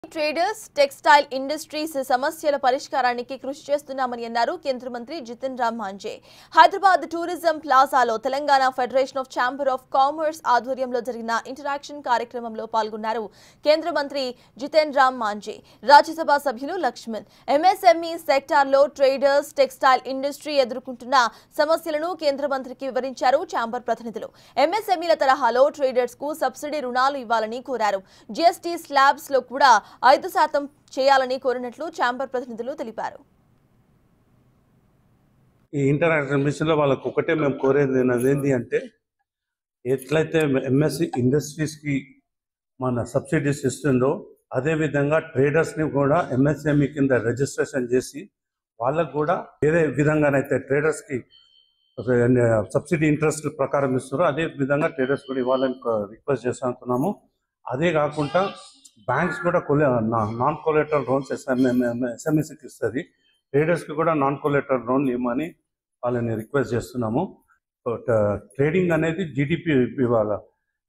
Traders textile industries సమస్యల పరిష్కారానికి కృషి చేస్తున్నామని అన్నారు కేంద్ర మంత్రి జితిన్ రామ్ మాంఝే. హైదరాబాద్ టూరిజం ప్లాజాలో Telangana federation of chamber of commerce ఆధ్వర్యంలో జరిగిన ఇంటరాక్షన్ కార్యక్రమంలో పాల్గొన్నారు కేంద్ర మంత్రి జితిన్ రామ్ మాంఝే. రాజ్యసభ సభ్యులు లక్ష్మణ్ ఎంఎస్ఎంఈ సెక్టార్లో ట్రేడర్స్ టెక్స్టైల్ ఇండస్ట్రీ ఎదుర్కొంటున్న సమస్యలను కేంద్ర మంత్రికి వివరించారు ఛాంబర్ ప్రతినిధులు. ఎంఎస్ఎంఈల తరహాలో ట్రేడర్స్ కు సబ్సిడీ రుణాలు ఇవ్వాలని కోరారు. జీఎస్టీ స్లాబ్స్ లో కూడా 5% చేయాలని కోరినట్లు ఛాంబర్ ప్రతినిధులు తెలిపారు. ఈ ఇంటరాక్షన్ మిషన్లో వాళ్ళకు ఒకటే మేము కోరేది ఏంటి అంటే, ఎట్లయితే ఎంఎస్సి ఇండస్ట్రీస్కి మన సబ్సిడీస్ ఇస్తుందో అదేవిధంగా ట్రేడర్స్ని కూడా ఎంఎస్ఎంఈ కింద రిజిస్ట్రేషన్ చేసి వాళ్ళకు కూడా వేరే విధంగానైతే ట్రేడర్స్కి సబ్సిడీ ఇంట్రెస్ట్ ప్రకారం ఇస్తున్నారో అదే విధంగా ట్రేడర్స్ కూడా ఇవ్వాలని రిక్వెస్ట్ చేస్తున్నాము. అదే కాకుండా బ్యాంక్స్ కూడా నాన్ కొలేటరల్ లోన్స్ ఎస్ఎంఈసీకి ఇస్తుంది. ట్రేడర్స్కి కూడా నాన్ కొలేటరల్ లోన్ ఇవ్వమని వాళ్ళని రిక్వెస్ట్ చేస్తున్నాము. ట్రేడింగ్ అనేది జీడిపి ఇవాళ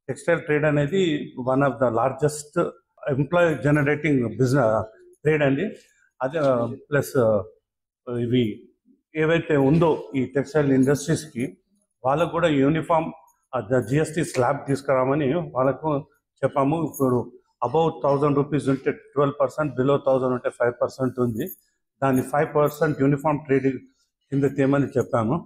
టెక్స్టైల్ ట్రేడ్ అనేది one of the largest employ generating business trade అండి. అదే ప్లస్ ఇవి ఏవైతే ఉందో ఈ టెక్స్టైల్ ఇండస్ట్రీస్కి వాళ్ళకు కూడా యూనిఫామ్ జిఎస్టీ స్లాబ్ తీసుకురామని వాళ్ళకు చెప్పాము. ఇప్పుడు అబౌవ్ 1000 రూపీస్ ఉంటే 12%, బిలో 1000 ఉంటే 5% ఉంది. దాన్ని 5% యూనిఫామ్ ట్రేడింగ్ కింద తేమని చెప్పాము.